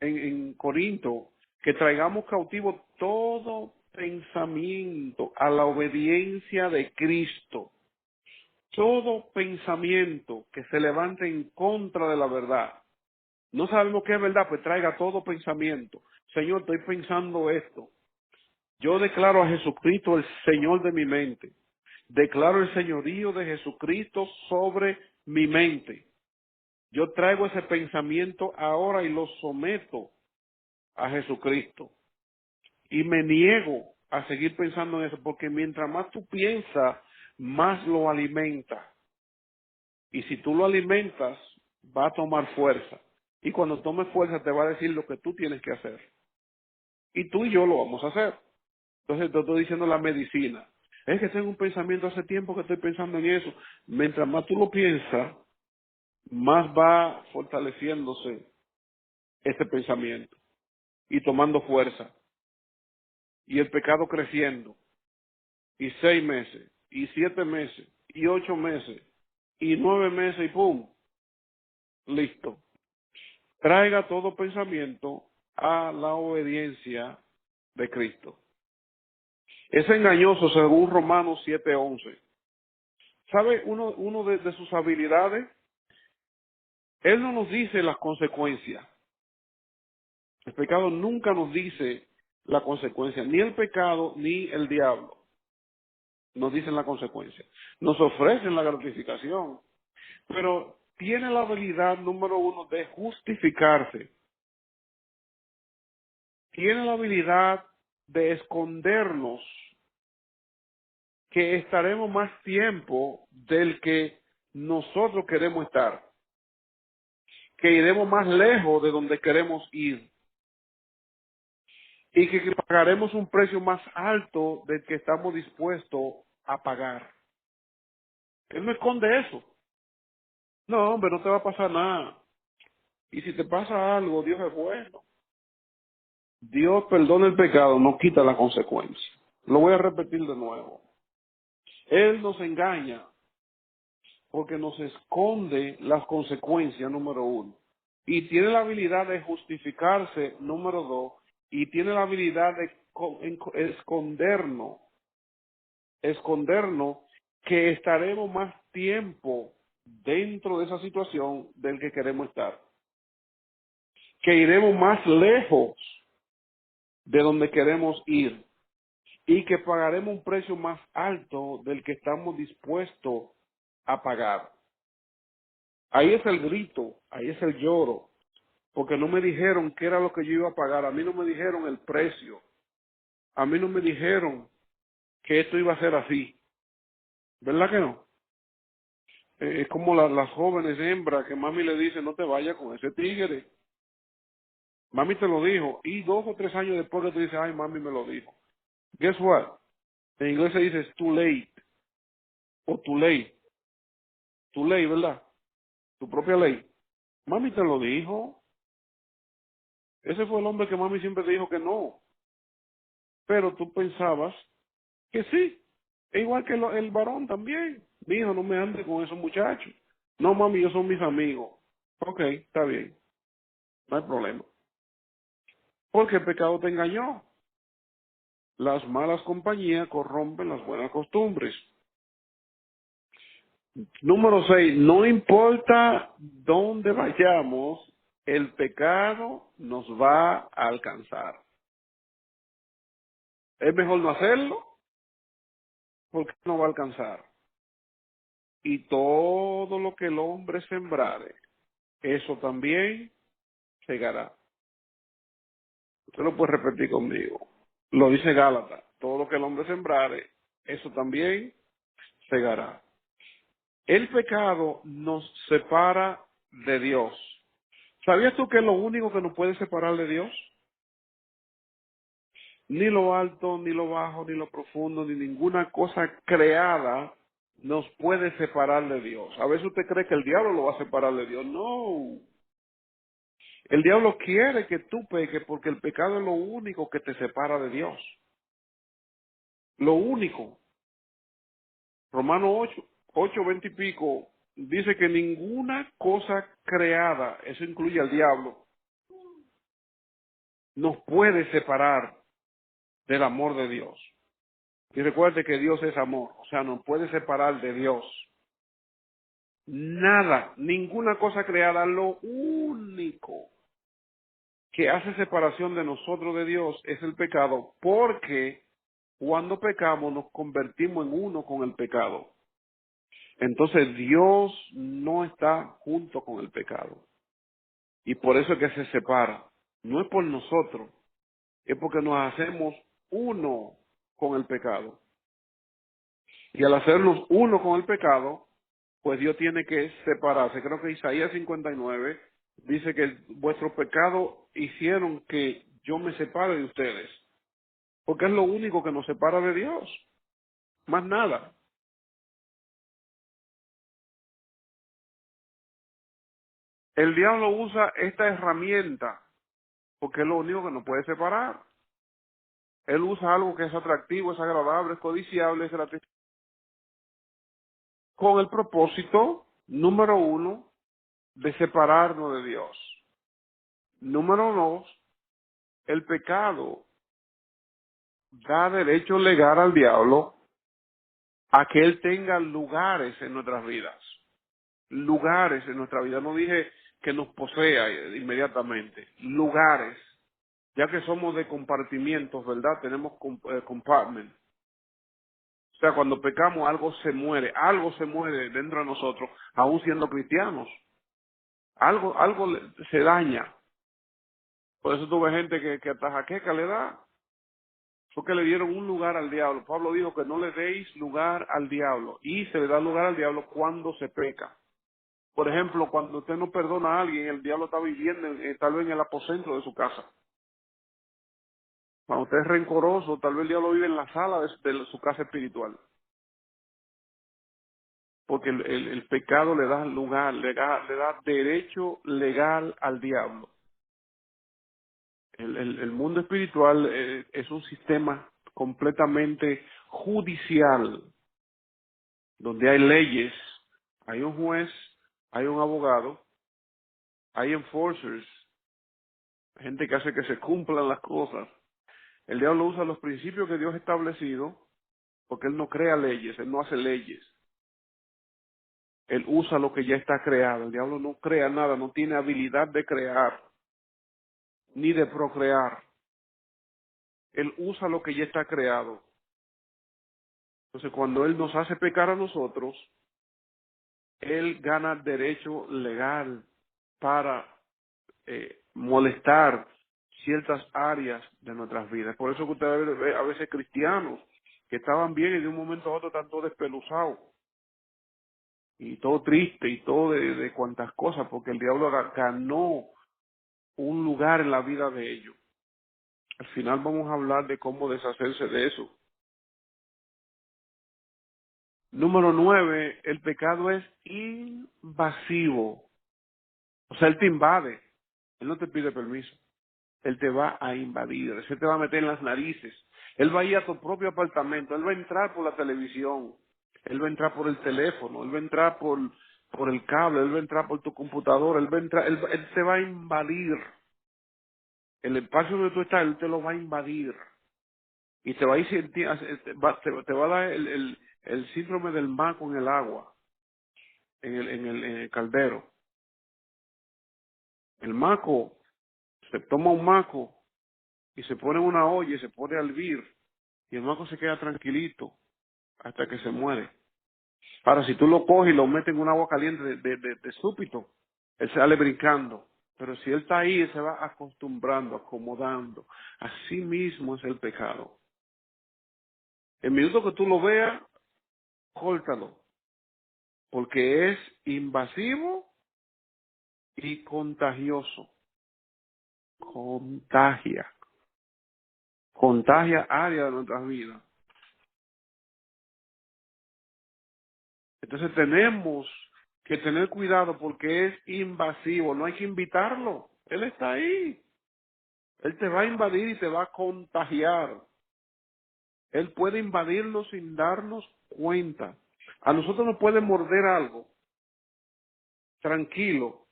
A: en Corinto que traigamos cautivo todo pensamiento a la obediencia de Cristo. Todo pensamiento que se levante en contra de la verdad. No sabemos qué es verdad, pues traiga todo pensamiento. Señor, estoy pensando esto. Yo declaro a Jesucristo el Señor de mi mente. Declaro el señorío de Jesucristo sobre mi mente. Yo traigo ese pensamiento ahora y lo someto a Jesucristo. Y me niego a seguir pensando en eso, porque mientras más tú piensas, más lo alimentas. Y si tú lo alimentas, va a tomar fuerza. Y cuando tome fuerza, te va a decir lo que tú tienes que hacer. Y tú y yo lo vamos a hacer. Entonces te estoy diciendo la medicina. Es que tengo un pensamiento hace tiempo que estoy pensando en eso. Mientras más tú lo piensas, más va fortaleciéndose ese pensamiento y tomando fuerza. Y el pecado creciendo. Y 6 meses, y 7 meses, y 8 meses, y 9 meses, y ¡pum! Listo. Traiga todo pensamiento a la obediencia de Cristo. Es engañoso según Romanos 7:11. ¿Sabe uno de sus habilidades? Él no nos dice las consecuencias. El pecado nunca nos dice la consecuencia. Ni el pecado ni el diablo nos dicen la consecuencia. Nos ofrecen la gratificación. Pero tiene la habilidad número uno de justificarse. Tiene la habilidad de escondernos que estaremos más tiempo del que nosotros queremos estar, que iremos más lejos de donde queremos ir y que pagaremos un precio más alto del que estamos dispuestos a pagar. Él no esconde eso. No, hombre, no te va a pasar nada. Y si te pasa algo, Dios es bueno. Dios perdona el pecado, no quita la consecuencia. Lo voy a repetir de nuevo. Él nos engaña porque nos esconde las consecuencias, número uno. Y tiene la habilidad de justificarse, número dos. Y tiene la habilidad de escondernos que estaremos más tiempo dentro de esa situación del que queremos estar. Que iremos más lejos de donde queremos ir. Y que pagaremos un precio más alto del que estamos dispuestos a pagar. Ahí es el grito, ahí es el lloro, porque no me dijeron qué era lo que yo iba a pagar, a mí no me dijeron el precio, a mí no me dijeron que esto iba a ser así, ¿verdad que no? Es como las jóvenes hembras que mami le dice, no te vayas con ese tigre, mami te lo dijo, y 2 o 3 años después que tú dices, ay, mami me lo dijo. Guess what? En inglés se dice it's too late, o too late, ¿verdad? Tu propia ley. Mami te lo dijo, ese fue el hombre que mami siempre te dijo que no, pero tú pensabas que sí. E igual que el varón también. Mi hijo, no me ande con esos muchachos. No, mami, ellos son mis amigos. Ok, está bien. No hay problema. Porque el pecado te engañó. Las malas compañías corrompen las buenas costumbres. Número 6. No importa dónde vayamos, el pecado nos va a alcanzar. Es mejor no hacerlo porque no va a alcanzar. Y todo lo que el hombre sembrare, eso también segará. Usted lo puede repetir conmigo. Lo dice Gálatas. Todo lo que el hombre sembrare, eso también segará. El pecado nos separa de Dios. ¿Sabías tú que lo único que nos puede separar de Dios? Ni lo alto, ni lo bajo, ni lo profundo, ni ninguna cosa creada nos puede separar de Dios. A veces usted cree que el diablo lo va a separar de Dios. No. El diablo quiere que tú peques porque el pecado es lo único que te separa de Dios. Lo único. Romanos 8:20 y pico, dice que ninguna cosa creada, eso incluye al diablo, nos puede separar del amor de Dios. Y recuerde que Dios es amor, o sea, nos puede separar de Dios. Nada, ninguna cosa creada, lo único que hace separación de nosotros de Dios es el pecado, porque cuando pecamos nos convertimos en uno con el pecado. Entonces Dios no está junto con el pecado. Y por eso es que se separa. No es por nosotros, es porque nos hacemos uno con el pecado. Y al hacernos uno con el pecado, pues Dios tiene que separarse. Creo que Isaías 59 dice que vuestros pecados hicieron que yo me separe de ustedes. Porque es lo único que nos separa de Dios. Más nada. El diablo usa esta herramienta porque es lo único que nos puede separar. Él usa algo que es atractivo, es agradable, es codiciable, es gratificante, con el propósito, número uno, de separarnos de Dios. Número dos, el pecado da derecho legal al diablo a que él tenga lugares en nuestras vidas. Lugares en nuestra vida. No dije que nos posea inmediatamente. Lugares. Ya que somos de compartimientos, ¿verdad? Tenemos compartment. O sea, cuando pecamos algo se muere dentro de nosotros, aún siendo cristianos. Algo se daña. Por eso tuve gente que hasta jaqueca le da, porque le dieron un lugar al diablo. Pablo dijo que no le deis lugar al diablo, y se le da lugar al diablo cuando se peca. Por ejemplo, cuando usted no perdona a alguien, el diablo está viviendo tal vez en el aposento de su casa. Cuando usted es rencoroso, tal vez el diablo vive en la sala de su casa espiritual. Porque el pecado le da lugar, le da derecho legal al diablo. El mundo espiritual es un sistema completamente judicial, donde hay leyes, hay un juez, hay un abogado, hay enforcers, gente que hace que se cumplan las cosas. El diablo usa los principios que Dios ha establecido, porque él no crea leyes, él no hace leyes. Él usa lo que ya está creado. El diablo no crea nada, no tiene habilidad de crear, ni de procrear. Él usa lo que ya está creado. Entonces, cuando él nos hace pecar a nosotros, él gana derecho legal para molestar ciertas áreas de nuestras vidas. Por eso que usted ve a veces cristianos que estaban bien y de un momento a otro están todos despeluzados y todo triste y todo de cuantas cosas, porque el diablo ganó un lugar en la vida de ellos. Al final vamos a hablar de cómo deshacerse de eso. Número 9, el pecado es invasivo. O sea, él te invade. Él no te pide permiso. Él te va a invadir. Él se te va a meter en las narices. Él va a ir a tu propio apartamento. Él va a entrar por la televisión. Él va a entrar por el teléfono. Él va a entrar por el cable. Él va a entrar por tu computadora. Él va a entrar. Él te va a invadir. El espacio donde tú estás, él te lo va a invadir. Y te va a ir, te va a dar el síndrome del maco en el agua, en el caldero. El maco, se toma un maco y se pone en una olla y se pone a hervir, y el maco se queda tranquilito hasta que se muere. Ahora, si tú lo coges y lo metes en un agua caliente de súbito, él sale brincando. Pero si él está ahí, él se va acostumbrando, acomodando. Así mismo es el pecado. El minuto que tú lo veas, córtalo, porque es invasivo y contagioso. Contagia áreas de nuestras vidas. Entonces tenemos que tener cuidado porque es invasivo, no hay que invitarlo, él está ahí, él te va a invadir y te va a contagiar, él puede invadirnos sin darnos cuenta. A nosotros nos puede morder algo, tranquilo,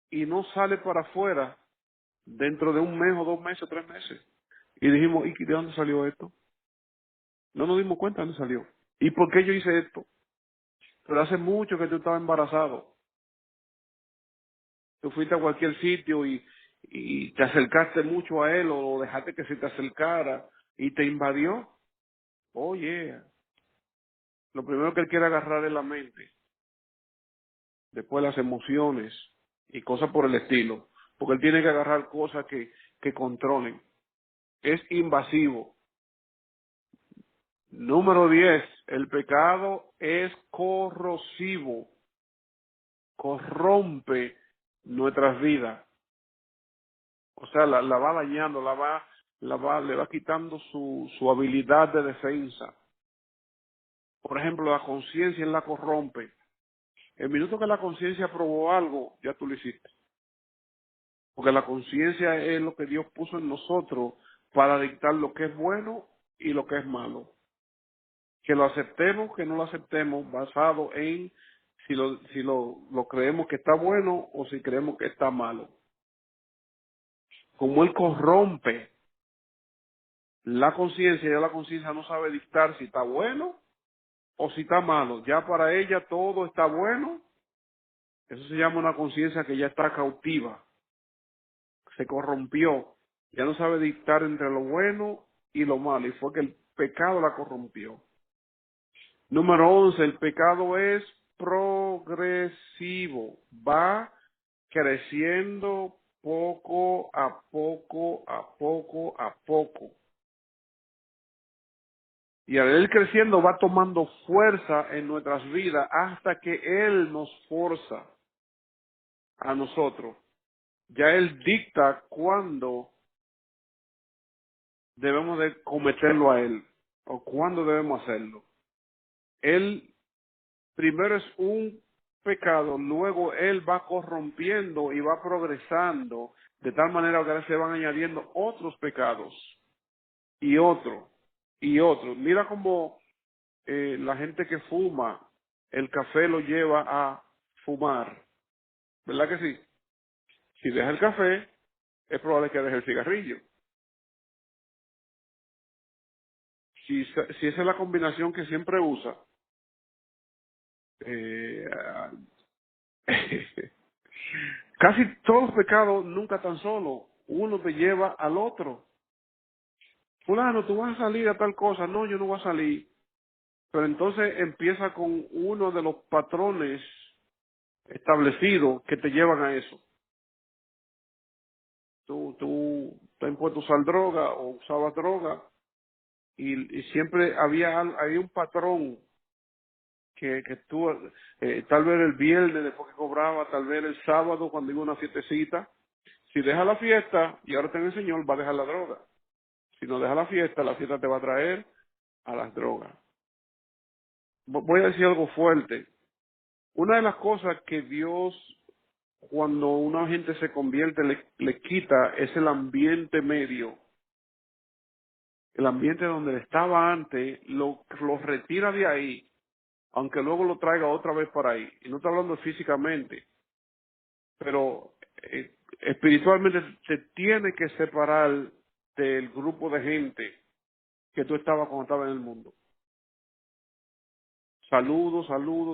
A: y no sale para afuera dentro de un mes o 2 meses o 3 meses. Y dijimos, ¿y de dónde salió esto? No nos dimos cuenta de dónde salió. ¿Y por qué yo hice esto? Pero hace mucho que tú estabas embarazado. Tú fuiste a cualquier sitio y te acercaste mucho a él o dejaste que se te acercara y te invadió. Oh, yeah. lo primero que él quiere agarrar es la mente, después las emociones y cosas por el estilo, porque él tiene que agarrar cosas que controlen. Es invasivo. Número 10, el pecado es corrosivo, corrompe nuestras vidas. O sea, la va dañando, le va quitando su habilidad de defensa. Por ejemplo, la conciencia él la corrompe. El minuto que la conciencia probó algo, ya tú lo hiciste. Porque la conciencia es lo que Dios puso en nosotros para dictar lo que es bueno y lo que es malo. Que lo aceptemos, que no lo aceptemos, basado en si lo creemos que está bueno o si creemos que está malo. Como él corrompe la conciencia, ya la conciencia no sabe dictar si está bueno o si está malo. Ya para ella todo está bueno. Eso se llama una conciencia que ya está cautiva, se corrompió, ya no sabe dictar entre lo bueno y lo malo, y fue que el pecado la corrompió. Número 11, el pecado es progresivo, va creciendo poco a poco, a poco a poco. Y al ir creciendo va tomando fuerza en nuestras vidas hasta que Él nos forza a nosotros. Ya Él dicta cuándo debemos de cometerlo a Él o cuándo debemos hacerlo. Él primero es un pecado, luego Él va corrompiendo y va progresando de tal manera que ahora se van añadiendo otros pecados y otro y otro. Mira cómo la gente que fuma, el café lo lleva a fumar, ¿verdad que sí? Si deja el café, es probable que deje el cigarrillo. Si esa es la combinación que siempre usa, eh, casi todos los pecados nunca están solos, uno te lleva al otro. Fulano, tú vas a salir a tal cosa, no, yo no voy a salir. Pero entonces empieza con uno de los patrones establecidos que te llevan a eso. Tú te impuesto a usar droga o usabas droga y siempre había un patrón que tú, tal vez el viernes después que cobraba, tal vez el sábado cuando iba a una fiestecita, si deja la fiesta y ahora tengo el Señor, va a dejar la droga. Si no deja la fiesta te va a traer a las drogas. Voy a decir algo fuerte. Una de las cosas que Dios, cuando una gente se convierte, le quita es el ambiente medio. El ambiente donde él estaba antes, lo retira de ahí, aunque luego lo traiga otra vez para ahí. Y no estoy hablando físicamente, pero espiritualmente te tiene que separar del grupo de gente que tú estabas cuando estabas en el mundo. Saludos,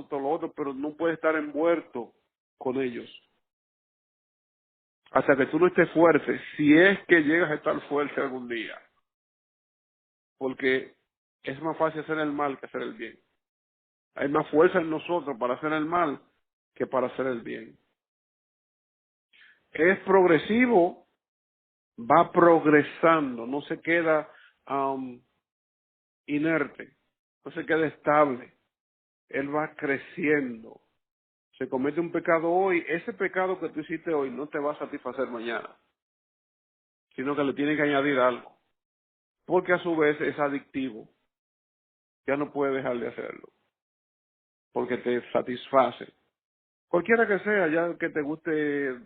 A: todo lo otro, pero no puedes estar envuelto con ellos. Hasta que tú no estés fuerte, si es que llegas a estar fuerte algún día. Porque es más fácil hacer el mal que hacer el bien. Hay más fuerza en nosotros para hacer el mal que para hacer el bien. Es progresivo, va progresando, no se queda inerte, no se queda estable. Él va creciendo. Se comete un pecado hoy, ese pecado que tú hiciste hoy no te va a satisfacer mañana, sino que le tiene que añadir algo, porque a su vez es adictivo, ya no puede dejar de hacerlo, porque te satisface. Cualquiera que sea, ya que te guste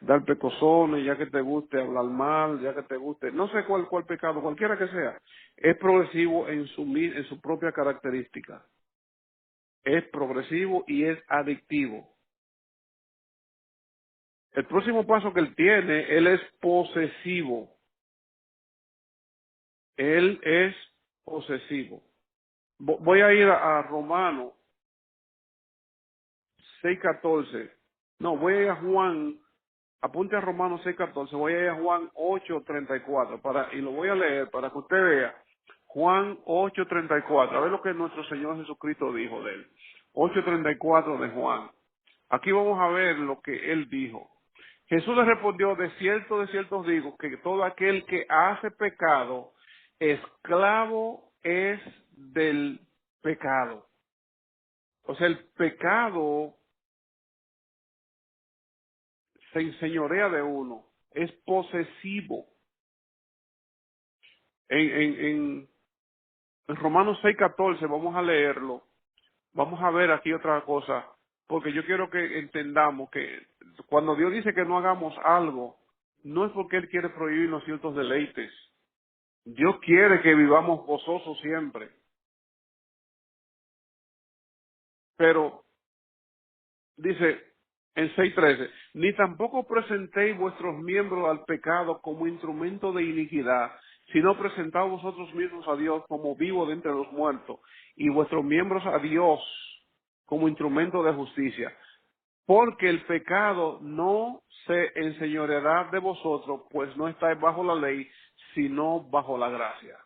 A: dar pecosones, ya que te guste hablar mal, ya que te guste, no sé cuál pecado, cualquiera que sea, es progresivo en su propia característica, es progresivo y es adictivo. El próximo paso que él tiene, él es posesivo. Él es posesivo. Voy a ir a Romano 6:14. No, voy a ir a Juan, apunte a Romanos 6:14, voy a ir a Juan 8:34 y lo voy a leer para que usted vea. Juan 8:34. A ver lo que nuestro Señor Jesucristo dijo de él. 8:34 de Juan. Aquí vamos a ver lo que él dijo. Jesús le respondió, de cierto os digo, que todo aquel que hace pecado, esclavo es del pecado. O sea, el pecado se enseñorea de uno, es posesivo. En Romanos 6:14, vamos a leerlo. Vamos a ver aquí otra cosa, porque yo quiero que entendamos que cuando Dios dice que no hagamos algo, no es porque Él quiere prohibirnos ciertos deleites. Dios quiere que vivamos gozosos siempre, pero dice en 6:13, ni tampoco presentéis vuestros miembros al pecado como instrumento de iniquidad, sino presentaos vosotros mismos a Dios como vivos de entre los muertos, y vuestros miembros a Dios como instrumento de justicia. Porque el pecado no se enseñoreará de vosotros, pues no estáis bajo la ley, sino bajo la gracia.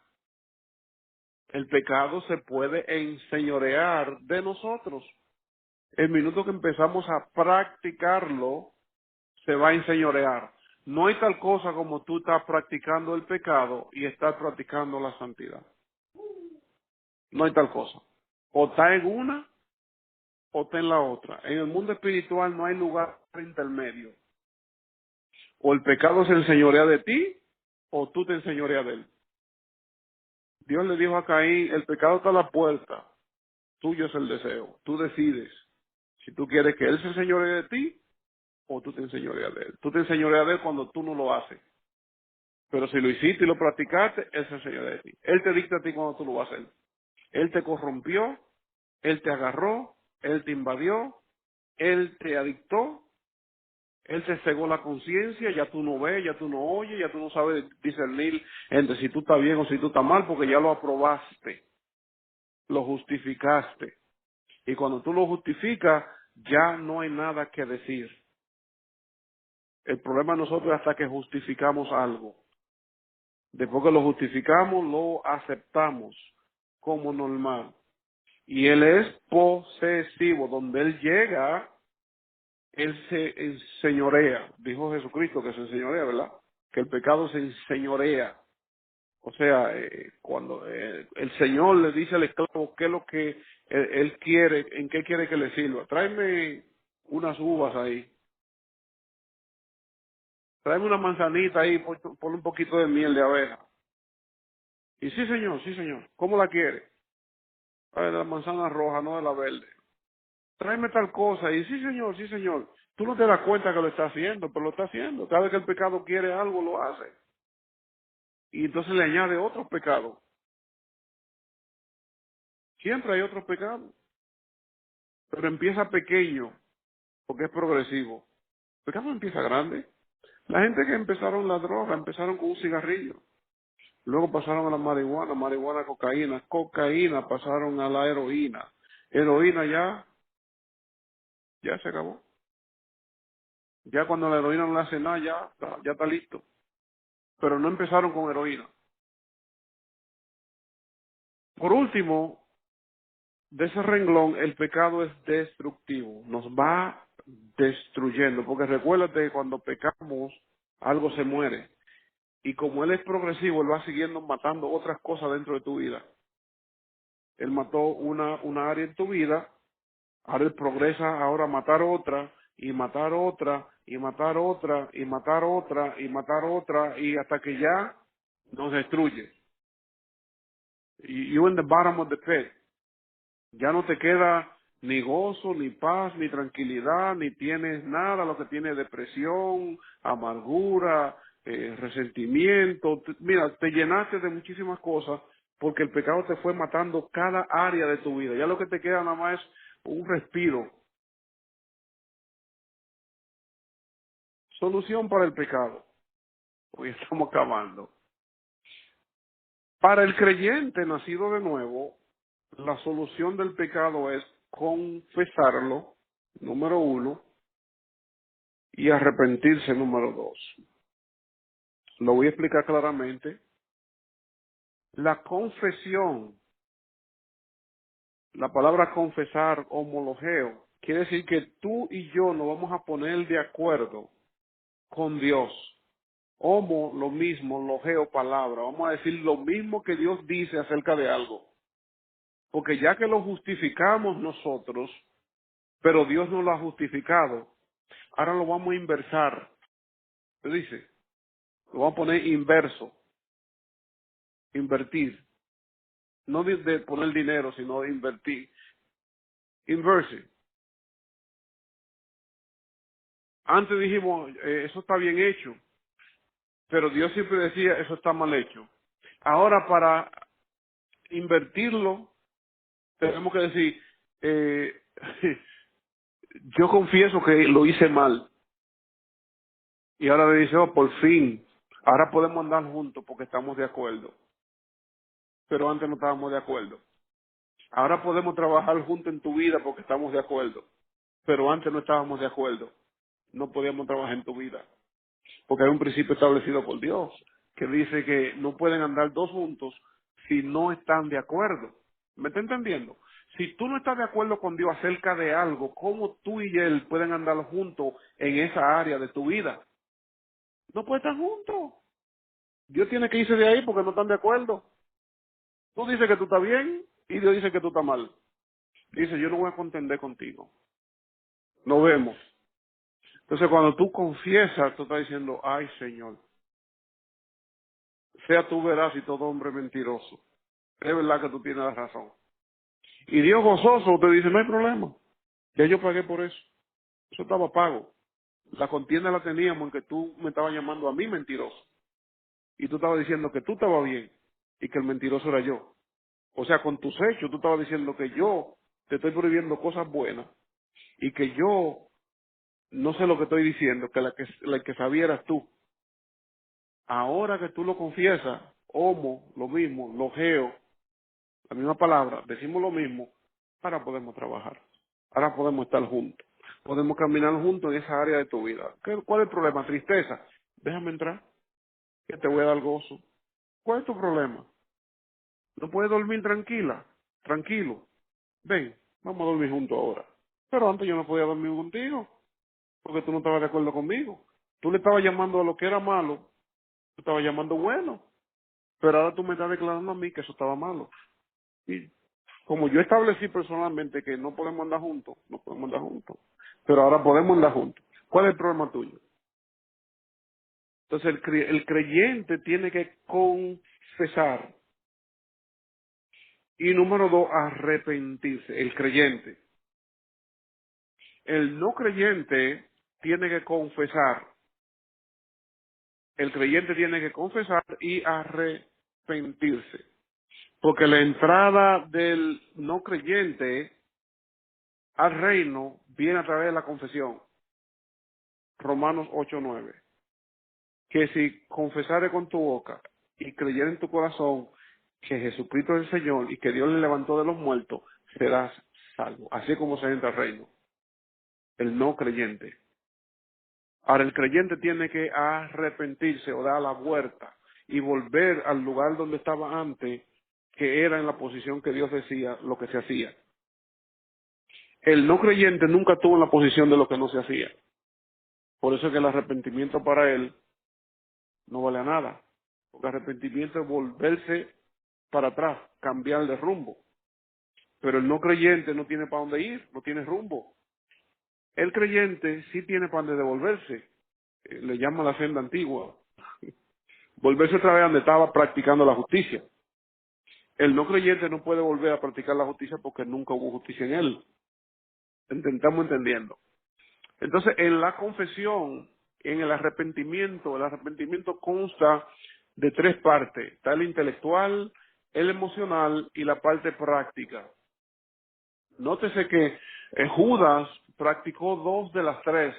A: El pecado se puede enseñorear de nosotros. El minuto que empezamos a practicarlo, se va a enseñorear. No hay tal cosa como tú estás practicando el pecado y estás practicando la santidad. No hay tal cosa. O está en una o está en la otra. En el mundo espiritual no hay lugar intermedio. O el pecado se enseñorea de ti o tú te enseñoreas de él. Dios le dijo a Caín, el pecado está a la puerta, tuyo es el deseo. Tú decides si tú quieres que él se enseñoree de ti o tú te enseñoreas de él. Tú te enseñoreas de él cuando tú no lo haces. Pero si lo hiciste y lo practicaste, él se enseñorea de ti. Él te dicta a ti cuando tú lo vas a hacer. Él te corrompió, él te agarró, él te invadió, él te adictó, él te cegó la conciencia, ya tú no ves, ya tú no oyes, ya tú no sabes discernir entre si tú estás bien o si tú estás mal, porque ya lo aprobaste, lo justificaste. Y cuando tú lo justificas, ya no hay nada que decir. El problema de nosotros es hasta que justificamos algo. Después que lo justificamos, lo aceptamos como normal. Y él es posesivo. Donde él llega, él se enseñorea. Dijo Jesucristo que se enseñorea, ¿verdad? Que el pecado se enseñorea. O sea, cuando el Señor le dice al esclavo qué es lo que él quiere, en qué quiere que le sirva. Tráeme unas uvas ahí. Tráeme una manzanita ahí, ponle un poquito de miel de abeja. Y sí, señor, sí, señor. ¿Cómo la quiere? A ver, la manzana roja, no de la verde. Tráeme tal cosa. Y sí, señor, sí, señor. Tú no te das cuenta que lo está haciendo, pero lo está haciendo. Cada vez que el pecado quiere algo, lo hace. Y entonces le añade otros pecados. Siempre hay otros pecados. Pero empieza pequeño, porque es progresivo. El pecado no empieza grande. La gente que empezaron la droga, empezaron con un cigarrillo. Luego pasaron a la marihuana, marihuana, cocaína. Cocaína pasaron a la heroína. Heroína ya se acabó. Ya cuando la heroína no le hace nada, ya está listo. Pero no empezaron con heroína. Por último, de ese renglón, el pecado es destructivo. Nos va destruyendo. Porque recuérdate que cuando pecamos, algo se muere. Y como él es progresivo, él va siguiendo matando otras cosas dentro de tu vida. Él mató una área en tu vida, ahora él progresa ahora a matar otra, y matar otra, y matar otra, y matar otra, y matar otra, y hasta que ya nos destruye. You in the bottom of the pit. Ya no te queda ni gozo, ni paz, ni tranquilidad, ni tienes nada, lo que tienes depresión, amargura, resentimiento. Mira, te llenaste de muchísimas cosas porque el pecado te fue matando cada área de tu vida. Ya lo que te queda nada más es un respiro. Solución para el pecado. Hoy estamos acabando. Para el creyente nacido de nuevo, la solución del pecado es confesarlo, número uno, y arrepentirse, número dos. Lo voy a explicar claramente. La confesión, la palabra confesar, homologeo, quiere decir que tú y yo nos vamos a poner de acuerdo con Dios. Homo, lo mismo, logeo, palabra. Vamos a decir lo mismo que Dios dice acerca de algo. Porque ya que lo justificamos nosotros, pero Dios no lo ha justificado, ahora lo vamos a inversar. ¿Qué dice? Lo vamos a poner inverso, invertir. No de poner dinero, sino de invertir. Inverse. Antes dijimos, eso está bien hecho, pero Dios siempre decía, eso está mal hecho. Ahora para invertirlo, tenemos que decir, eh, yo confieso que lo hice mal. Y ahora le dice, oh, por fin, ahora podemos andar juntos porque estamos de acuerdo. Pero antes no estábamos de acuerdo. Ahora podemos trabajar juntos en tu vida porque estamos de acuerdo. Pero antes no estábamos de acuerdo. No podíamos trabajar en tu vida. Porque hay un principio establecido por Dios que dice que no pueden andar dos juntos si no están de acuerdo. ¿Me está entendiendo? Si tú no estás de acuerdo con Dios acerca de algo, ¿cómo tú y Él pueden andar juntos en esa área de tu vida? No pueden estar juntos. Dios tiene que irse de ahí porque no están de acuerdo. Tú dices que tú estás bien y Dios dice que tú estás mal. Dice, yo no voy a contender contigo. Nos vemos. Entonces, cuando tú confiesas, tú estás diciendo, ay, Señor, sea tú veraz y todo hombre mentiroso. Es verdad que tú tienes la razón. Y Dios gozoso te dice, no hay problema. Ya yo pagué por eso. Eso estaba pago. La contienda la teníamos en que tú me estabas llamando a mí mentiroso. Y tú estabas diciendo que tú estabas bien y que el mentiroso era yo. O sea, con tus hechos tú estabas diciendo que yo te estoy prohibiendo cosas buenas y que yo no sé lo que estoy diciendo, que la que sabía eras tú. Ahora que tú lo confiesas, homo, lo mismo, logeo, la misma palabra, decimos lo mismo, ahora podemos trabajar, ahora podemos estar juntos, podemos caminar juntos en esa área de tu vida. ¿Cuál es el problema? Tristeza. Déjame entrar, que te voy a dar gozo. ¿Cuál es tu problema? ¿No puedes dormir tranquila? Tranquilo. Ven, vamos a dormir juntos ahora. Pero antes yo no podía dormir contigo, porque tú no estabas de acuerdo conmigo. Tú le estabas llamando a lo que era malo, tú estabas llamando bueno, pero ahora tú me estás declarando a mí que eso estaba malo. Y como yo establecí personalmente que no podemos andar juntos, no podemos andar juntos. Pero ahora podemos andar juntos. ¿Cuál es el problema tuyo? Entonces el creyente tiene que confesar. Y número dos, arrepentirse. El creyente. El no creyente tiene que confesar. El creyente tiene que confesar y arrepentirse. Porque la entrada del no creyente al reino viene a través de la confesión. Romanos 8:9. Que si confesare con tu boca y creyere en tu corazón que Jesucristo es el Señor y que Dios le levantó de los muertos, serás salvo. Así como se entra al reino. El no creyente. Ahora el creyente tiene que arrepentirse o dar la vuelta y volver al lugar donde estaba antes, que era en la posición que Dios decía lo que se hacía. El no creyente nunca estuvo en la posición de lo que no se hacía. Por eso es que el arrepentimiento para él no vale a nada. Porque arrepentimiento es volverse para atrás, cambiar de rumbo. Pero el no creyente no tiene para dónde ir, no tiene rumbo. El creyente sí tiene para dónde devolverse. Le llama la senda antigua. Volverse otra vez donde estaba practicando la justicia. El no creyente no puede volver a practicar la justicia porque nunca hubo justicia en él. Estamos entendiendo. Entonces, en la confesión, en el arrepentimiento consta de tres partes. Está el intelectual, el emocional y la parte práctica. Nótese que Judas practicó dos de las tres.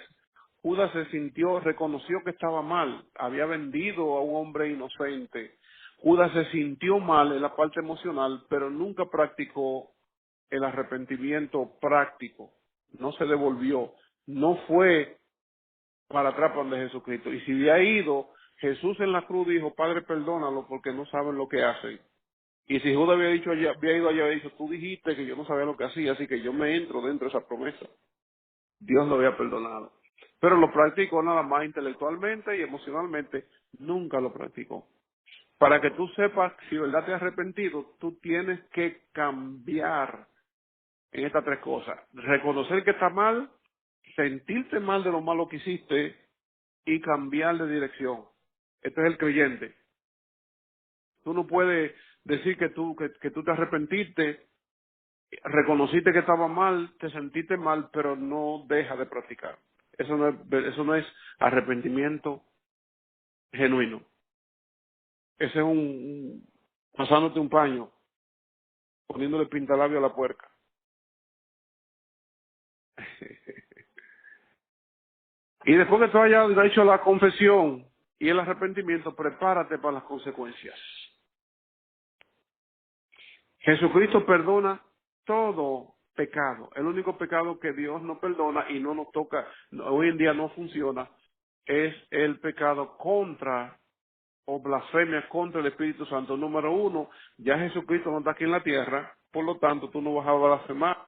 A: Judas se sintió, reconoció que estaba mal, había vendido a un hombre inocente. Judas se sintió mal en la parte emocional, pero nunca practicó el arrepentimiento práctico. No se devolvió, no fue para atrás para donde Jesucristo. Y si había ido, Jesús en la cruz dijo, Padre, perdónalo porque no saben lo que hacen. Y si Judas había ido allá, había dicho, tú dijiste que yo no sabía lo que hacía, así que yo me entro dentro de esa promesa. Dios lo había perdonado. Pero lo practicó nada más intelectualmente y emocionalmente, nunca lo practicó. Para que tú sepas si de verdad te has arrepentido, tú tienes que cambiar en estas tres cosas. Reconocer que está mal, sentirte mal de lo malo que hiciste y cambiar de dirección. Este es el creyente. Tú no puedes decir que tú te arrepentiste, reconociste que estaba mal, te sentiste mal, pero no deja de practicar. Eso no es arrepentimiento genuino. Ese es pasándote un paño, poniéndole pintalabio a la puerca. Y después que tú hayas hecho la confesión y el arrepentimiento, prepárate para las consecuencias. Jesucristo perdona todo pecado. El único pecado que Dios no perdona y no nos toca, hoy en día no funciona, es el pecado contra o blasfemia contra el Espíritu Santo. Número uno, ya Jesucristo no está aquí en la tierra, por lo tanto tú no vas a blasfemar